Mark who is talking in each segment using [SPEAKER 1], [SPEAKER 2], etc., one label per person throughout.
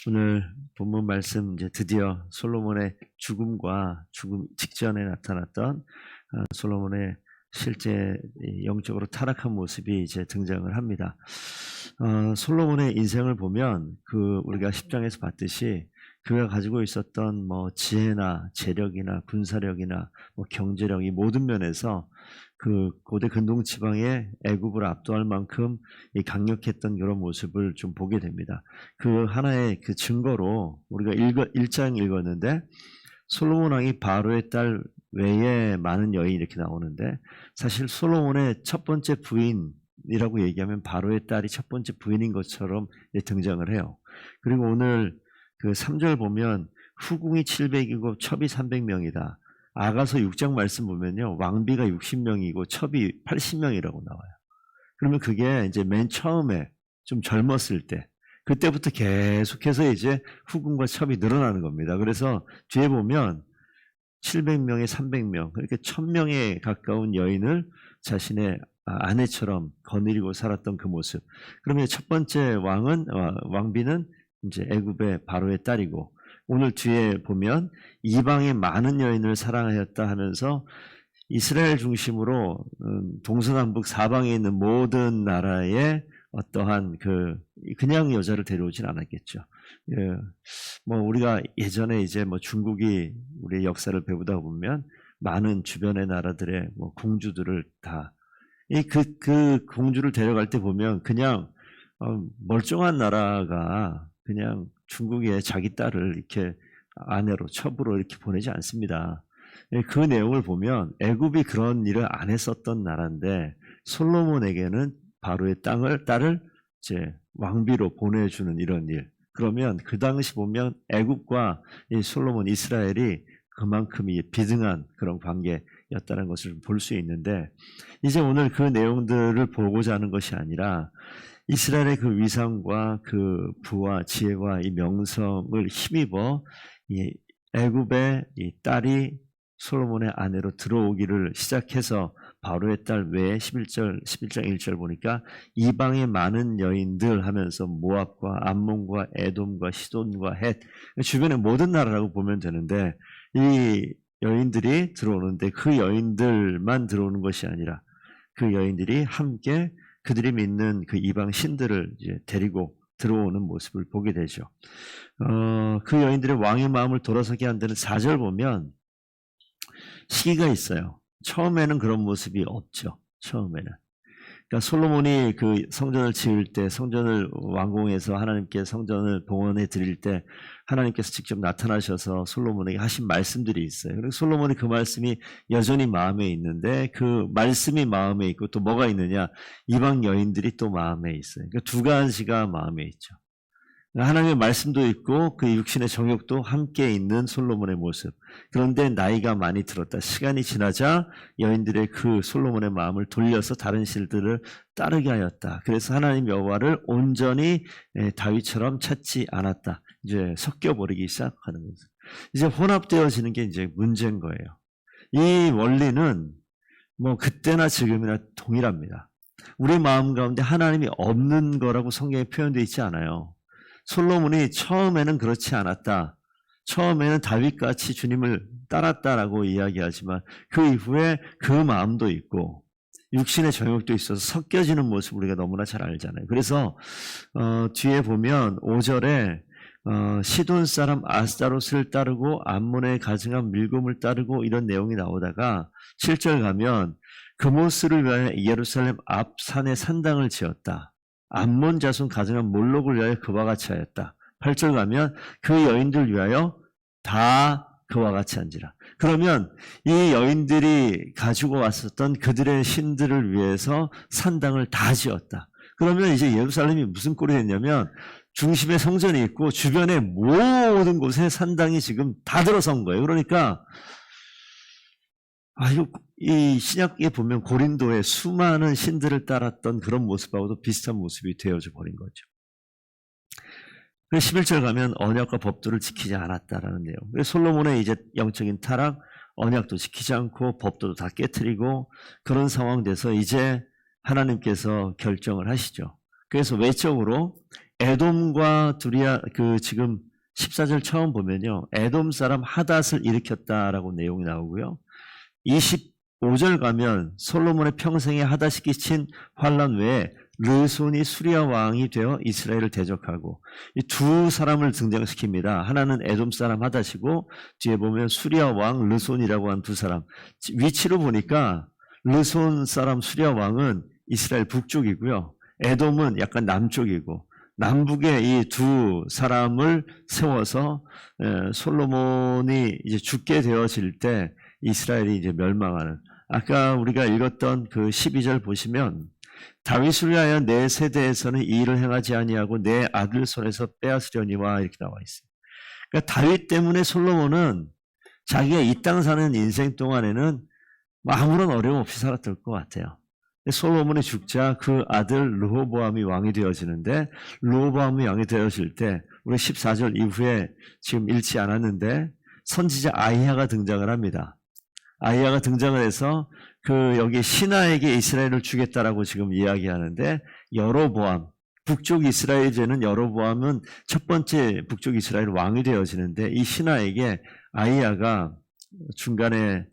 [SPEAKER 1] 오늘 본문 말씀 이제 드디어 솔로몬의 죽음과 죽음 직전에 나타났던 솔로몬의 실제 영적으로 타락한 모습이 이제 등장을 합니다. 솔로몬의 인생을 보면 우리가 10장에서 봤듯이 그가 가지고 있었던 지혜나 재력이나 군사력이나 경제력 이 모든 면에서 그 고대 근동 지방의 애굽을 압도할 만큼 이 강력했던 그런 모습을 좀 보게 됩니다. 그 하나의 그 증거로 우리가 1장 읽었는데 솔로몬 왕이 바로의 딸 외에 많은 여인이 이렇게 나오는데 사실 솔로몬의 첫 번째 부인이라고 얘기하면 바로의 딸이 첫 번째 부인인 것처럼 등장을 해요. 그리고 오늘 그 3절 보면 후궁이 700이고 첩이 300명이다. 아가서 6장 말씀 보면요. 왕비가 60명이고 첩이 80명이라고 나와요. 그러면 그게 이제 맨 처음에 좀 젊었을 때 그때부터 계속해서 이제 후궁과 첩이 늘어나는 겁니다. 그래서 뒤에 보면 700명에 300명, 그렇게 1000명에 가까운 여인을 자신의 아내처럼 거느리고 살았던 그 모습. 그러면 첫 번째 왕비는 이제 애굽의 바로의 딸이고, 오늘 뒤에 보면 이방의 많은 여인을 사랑하였다 하면서 이스라엘 중심으로 동서남북 사방에 있는 모든 나라의 어떠한 그냥 여자를 데려오진 않았겠죠. 예. 우리가 예전에 이제 중국이 우리의 역사를 배우다 보면 많은 주변의 나라들의 공주들을 다 그 공주를 데려갈 때 보면 그냥 멀쩡한 나라가 그냥 중국의 자기 딸을 이렇게 아내로 첩으로 이렇게 보내지 않습니다. 그 내용을 보면 애굽이 그런 일을 안 했었던 나라인데 솔로몬에게는 바로의 딸을 이제 왕비로 보내주는 이런 일. 그러면 그 당시 보면 애굽과 이 솔로몬 이스라엘이 그만큼이 비등한 그런 관계였다는 것을 볼 수 있는데 이제 오늘 그 내용들을 보고자 하는 것이 아니라 이스라엘의 그 위상과 그 부와 지혜와 이 명성을 힘입어 이 애굽의 이 딸이 솔로몬의 아내로 들어오기를 시작해서 바로의 딸 외에 11장 1절 보니까 이방의 많은 여인들 하면서 모압과 암몬과 에돔과 시돈과 헷 주변의 모든 나라라고 보면 되는데 이 여인들이 들어오는데 그 여인들만 들어오는 것이 아니라 그 여인들이 함께 그들이 믿는 그 이방 신들을 이제 데리고 들어오는 모습을 보게 되죠. 그 여인들의 왕의 마음을 돌아서게 한다는 4절 보면 시기가 있어요. 처음에는 그런 모습이 없죠. 처음에는. 그러니까 솔로몬이 그 성전을 지을 때 성전을 완공해서 하나님께 성전을 봉헌해 드릴 때 하나님께서 직접 나타나셔서 솔로몬에게 하신 말씀들이 있어요. 그리고 솔로몬이 그 말씀이 여전히 마음에 있는데 그 말씀이 마음에 있고 또 뭐가 있느냐? 이방 여인들이 또 마음에 있어요. 그러니까 두 가지가 마음에 있죠. 하나님의 말씀도 있고 그 육신의 정욕도 함께 있는 솔로몬의 모습. 그런데 나이가 많이 들었다. 시간이 지나자 여인들의 그 솔로몬의 마음을 돌려서 다른 신들을 따르게 하였다. 그래서 하나님 여호와를 온전히 다윗처럼 찾지 않았다. 이제 섞여버리기 시작하는 거죠. 이제 혼합되어지는 게 이제 문제인 거예요. 이 원리는 그때나 지금이나 동일합니다. 우리 마음 가운데 하나님이 없는 거라고 성경에 표현되어 있지 않아요. 솔로몬이 처음에는 그렇지 않았다. 처음에는 다윗같이 주님을 따랐다라고 이야기하지만 그 이후에 그 마음도 있고 육신의 정욕도 있어서 섞여지는 모습 우리가 너무나 잘 알잖아요. 그래서 뒤에 보면 5절에 시돈 사람 아스타롯을 따르고 암몬의 가증한 밀곰을 따르고 이런 내용이 나오다가 7절 가면 그모스를 위하여 예루살렘 앞 산에 산당을 지었다. 암몬 자손 가증한 몰록을 위하여 그와 같이 하였다. 8절 가면 그 여인들 위하여 다 그와 같이 한지라. 그러면 이 여인들이 가지고 왔었던 그들의 신들을 위해서 산당을 다 지었다. 그러면 이제 예루살렘이 무슨 꼴이 됐냐면 중심에 성전이 있고 주변의 모든 곳에 산당이 지금 다 들어선 거예요. 그러니까 이 신약에 보면 고린도의 수많은 신들을 따랐던 그런 모습하고도 비슷한 모습이 되어져 버린 거죠. 11절 가면 언약과 법도를 지키지 않았다라는 내용. 솔로몬의 이제 영적인 타락, 언약도 지키지 않고 법도도 다 깨트리고 그런 상황 돼서 이제 하나님께서 결정을 하시죠. 그래서 외적으로 에돔과 지금 14절 처음 보면요. 에돔 사람 하닷을 일으켰다라고 내용이 나오고요. 25절 가면 솔로몬의 평생에 하닷이 끼친 환란 외에 르손이 수리아 왕이 되어 이스라엘을 대적하고 이 두 사람을 등장시킵니다. 하나는 에돔 사람 하닷이고 뒤에 보면 수리아 왕 르손이라고 한 두 사람. 위치로 보니까 르손 사람 수리아 왕은 이스라엘 북쪽이고요. 에돔은 약간 남쪽이고 남북에 이 두 사람을 세워서 솔로몬이 이제 죽게 되어질 때 이스라엘이 이제 멸망하는. 아까 우리가 읽었던 그 12절 보시면 다윗을 위하여 내 세대에서는 이 일을 행하지 아니하고 내 아들 손에서 빼앗으려니와 이렇게 나와 있어요. 그러니까 다윗 때문에 솔로몬은 자기가 이 땅 사는 인생 동안에는 아무런 어려움 없이 살았던 것 같아요. 솔로몬이 죽자 그 아들 르호보암이 왕이 되어지는데 르호보암이 왕이 되어질 때 우리 14절 이후에 지금 읽지 않았는데 선지자 아히야가 등장을 합니다. 아히야가 등장을 해서 여기 신하에게 이스라엘을 주겠다라고 지금 이야기하는데 여로보암 북쪽 이스라엘 제는 여로보암은 첫 번째 북쪽 이스라엘 왕이 되어지는데 이 신하에게 아히야가 중간에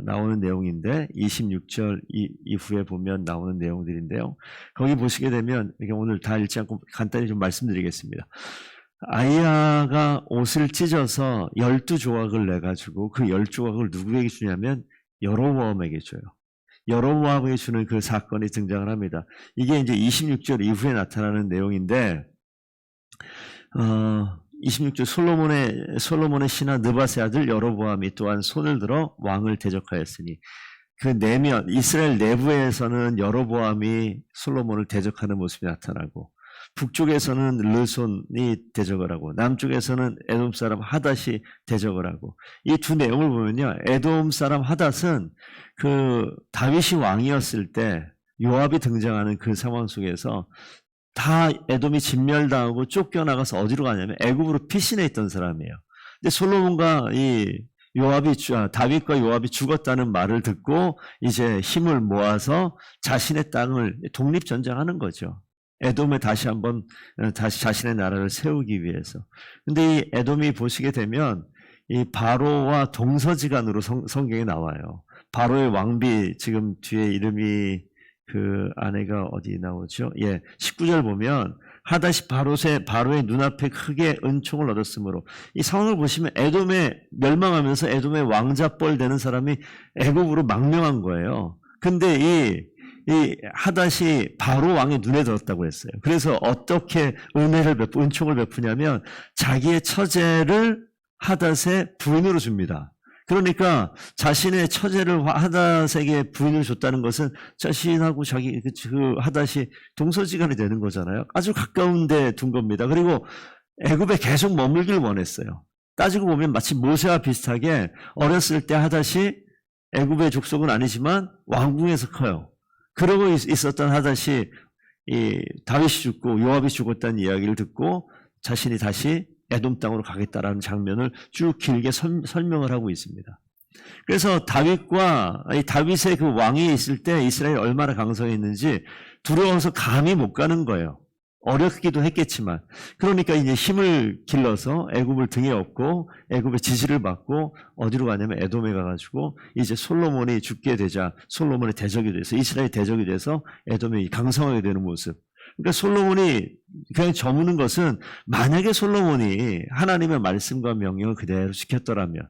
[SPEAKER 1] 나오는 내용인데 26절 이후에 보면 나오는 내용들인데요. 거기 보시게 되면 오늘 다 읽지 않고 간단히 좀 말씀드리겠습니다. 아히야가 옷을 찢어서 12조각을 내가지고 그 10조각을 누구에게 주냐면 여로보암에게 줘요. 여로보암에게 주는 그 사건이 등장을 합니다. 이게 이제 26절 이후에 나타나는 내용인데 26절 솔로몬의 신하 느밧의 아들 여로보암이 또한 손을 들어 왕을 대적하였으니 그 내면 이스라엘 내부에서는 여로보암이 솔로몬을 대적하는 모습이 나타나고 북쪽에서는 르손이 대적을 하고 남쪽에서는 에돔 사람 하닷이 대적을 하고 이 두 내용을 보면요. 에돔 사람 하닷은 다윗이 왕이었을 때 요압이 등장하는 그 상황 속에서 다 에돔이 진멸당하고 쫓겨나가서 어디로 가냐면 애굽으로 피신해 있던 사람이에요. 근데 솔로몬과 다윗과 요압이 죽었다는 말을 듣고 이제 힘을 모아서 자신의 땅을 독립전쟁하는 거죠. 에돔에 다시 자신의 나라를 세우기 위해서. 근데 이 에돔이 보시게 되면 이 바로와 동서지간으로 성경에 나와요. 바로의 왕비 지금 뒤에 이름이 그 아내가 어디 나오죠? 19절 보면 하닷이 바로의 눈앞에 크게 은총을 얻었으므로 이 상황을 보시면 에돔에 멸망하면서 에돔의 왕자뻘 되는 사람이 애굽으로 망명한 거예요. 근데 이 하닷이 바로 왕의 눈에 들었다고 했어요. 그래서 어떻게 은총을 베푸냐면 자기의 처제를 하닷의 부인으로 줍니다. 그러니까 자신의 처제를 하닷에게 부인을 줬다는 것은 자신하고 그 하닷이 동서지간이 되는 거잖아요. 아주 가까운 데 둔 겁니다. 그리고 애굽에 계속 머물길 원했어요. 따지고 보면 마치 모세와 비슷하게 어렸을 때 하닷이 애굽의 족속은 아니지만 왕궁에서 커요. 그러고 있었던 하닷이 다윗이 죽고 요압이 죽었다는 이야기를 듣고 자신이 다시 에돔 땅으로 가겠다라는 장면을 쭉 길게 설명을 하고 있습니다. 그래서 다윗의 그 왕이 있을 때 이스라엘이 얼마나 강성했는지 두려워서 감히 못 가는 거예요. 어렵기도 했겠지만. 그러니까 이제 힘을 길러서 애굽을 등에 업고 애굽의 지지를 받고 어디로 가냐면 에돔에 가가지고 이제 솔로몬이 죽게 되자 솔로몬의 대적이 돼서 이스라엘 대적이 돼서 에돔이 강성하게 되는 모습. 그러니까 솔로몬이 그냥 저무는 것은 만약에 솔로몬이 하나님의 말씀과 명령을 그대로 지켰더라면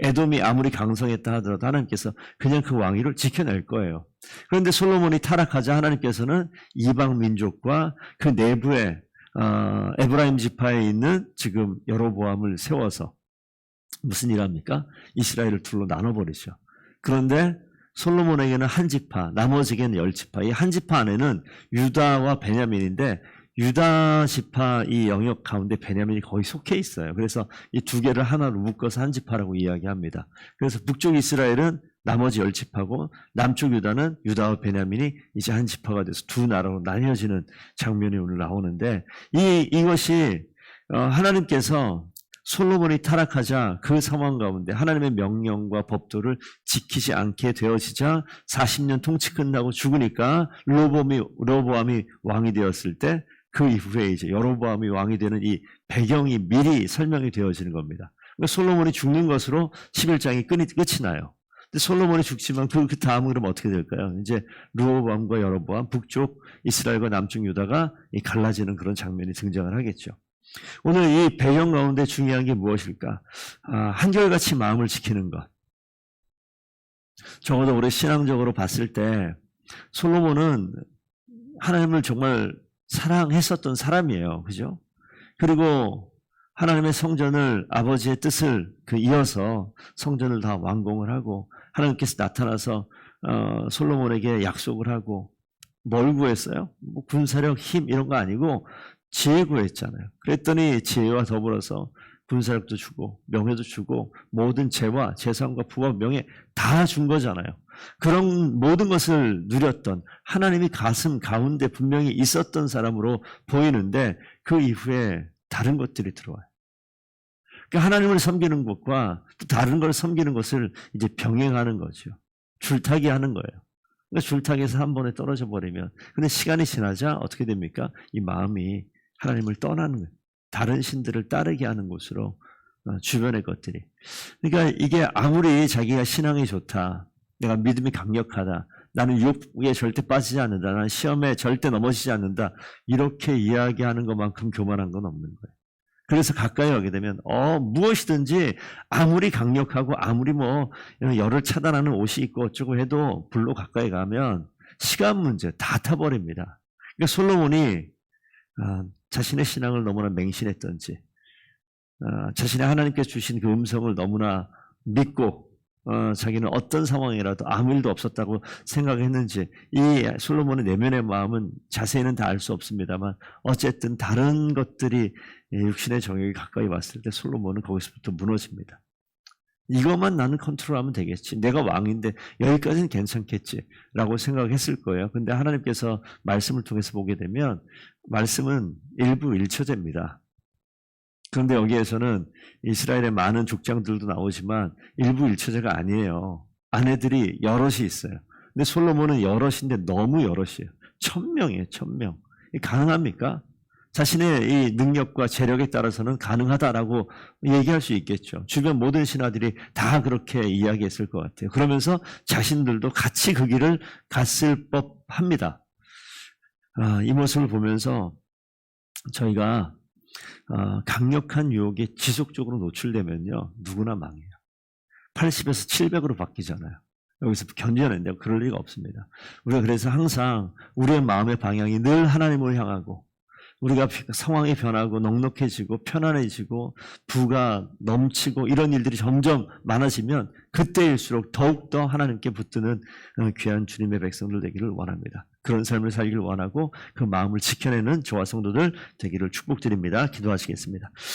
[SPEAKER 1] 에돔이 아무리 강성했다 하더라도 하나님께서 그냥 그 왕위를 지켜낼 거예요. 그런데 솔로몬이 타락하자 하나님께서는 이방 민족과 그 내부에 에브라임 지파에 있는 지금 여로보암을 세워서 무슨 일 합니까? 이스라엘을 둘로 나눠버리죠. 그런데 솔로몬에게는 한 지파, 나머지에게는 10지파. 이 한 지파 안에는 유다와 베냐민인데 유다 지파 이 영역 가운데 베냐민이 거의 속해 있어요. 그래서 이 두 개를 하나로 묶어서 한 지파라고 이야기합니다. 그래서 북쪽 이스라엘은 나머지 10지파고 남쪽 유다는 유다와 베냐민이 이제 한 지파가 돼서 두 나라로 나뉘어지는 장면이 오늘 나오는데 이것이 하나님께서 솔로몬이 타락하자 그 상황 가운데 하나님의 명령과 법도를 지키지 않게 되어지자 40년 통치 끝나고 죽으니까 르호보암이 왕이 되었을 때 그 이후에 이제 여로보암이 왕이 되는 이 배경이 미리 설명이 되어지는 겁니다. 그러니까 솔로몬이 죽는 것으로 11장이 끝이 나요. 근데 솔로몬이 죽지만 그 다음은 그럼 어떻게 될까요? 이제 르호보암과 여로보암, 북쪽 이스라엘과 남쪽 유다가 갈라지는 그런 장면이 등장을 하겠죠. 오늘 이 배경 가운데 중요한 게 무엇일까? 한결같이 마음을 지키는 것. 적어도 우리 신앙적으로 봤을 때 솔로몬은 하나님을 정말 사랑했었던 사람이에요. 그죠? 그리고 하나님의 성전을, 아버지의 뜻을 이어서 성전을 다 완공을 하고 하나님께서 나타나서 솔로몬에게 약속을 하고 뭘 구했어요? 뭐 군사력, 힘 이런 거 아니고 지혜 구했잖아요. 그랬더니 지혜와 더불어서 군사력도 주고 명예도 주고 모든 재와 재산과 부와 명예 다 준 거잖아요. 그런 모든 것을 누렸던 하나님이 가슴 가운데 분명히 있었던 사람으로 보이는데 그 이후에 다른 것들이 들어와요. 그러니까 하나님을 섬기는 것과 또 다른 걸 섬기는 것을 이제 병행하는 거죠. 줄타기 하는 거예요. 그러니까 줄타기에서 한 번에 떨어져 버리면, 근데 시간이 지나자 어떻게 됩니까? 이 마음이 하나님을 떠나는 거예요. 다른 신들을 따르게 하는 곳으로 주변의 것들이. 그러니까 이게 아무리 자기가 신앙이 좋다, 내가 믿음이 강력하다, 나는 유혹에 절대 빠지지 않는다, 나는 시험에 절대 넘어지지 않는다, 이렇게 이야기하는 것만큼 교만한 건 없는 거예요. 그래서 가까이 가게 되면 무엇이든지 아무리 강력하고 아무리 뭐 열을 차단하는 옷이 있고 어쩌고 해도 불로 가까이 가면 시간 문제 다 타버립니다. 그러니까 솔로몬이 자신의 신앙을 너무나 맹신했던지, 자신의 하나님께서 주신 그 음성을 너무나 믿고 자기는 어떤 상황이라도 아무 일도 없었다고 생각했는지, 이 솔로몬의 내면의 마음은 자세히는 다 알 수 없습니다만 어쨌든 다른 것들이 육신의 정욕이 가까이 왔을 때 솔로몬은 거기서부터 무너집니다. 이것만 나는 컨트롤하면 되겠지, 내가 왕인데 여기까지는 괜찮겠지 라고 생각했을 거예요. 근데 하나님께서 말씀을 통해서 보게 되면 말씀은 일부 일처제입니다. 그런데 여기에서는 이스라엘의 많은 족장들도 나오지만 일부 일처제가 아니에요. 아내들이 여럿이 있어요. 근데 솔로몬은 여럿인데 너무 여럿이에요. 1000명이에요. 1000명. 가능합니까? 자신의 이 능력과 재력에 따라서는 가능하다라고 얘기할 수 있겠죠. 주변 모든 신하들이 다 그렇게 이야기했을 것 같아요. 그러면서 자신들도 같이 그 길을 갔을 법합니다. 이 모습을 보면서 저희가 강력한 유혹에 지속적으로 노출되면요, 누구나 망해요. 80에서 700으로 바뀌잖아요. 여기서 견뎌낸다고 그럴 리가 없습니다. 우리가 그래서 항상 우리의 마음의 방향이 늘 하나님을 향하고, 우리가 상황이 변하고 넉넉해지고 편안해지고 부가 넘치고 이런 일들이 점점 많아지면 그때일수록 더욱더 하나님께 붙드는 귀한 주님의 백성들 되기를 원합니다. 그런 삶을 살기를 원하고 그 마음을 지켜내는 저와 성도들 되기를 축복드립니다. 기도하시겠습니다.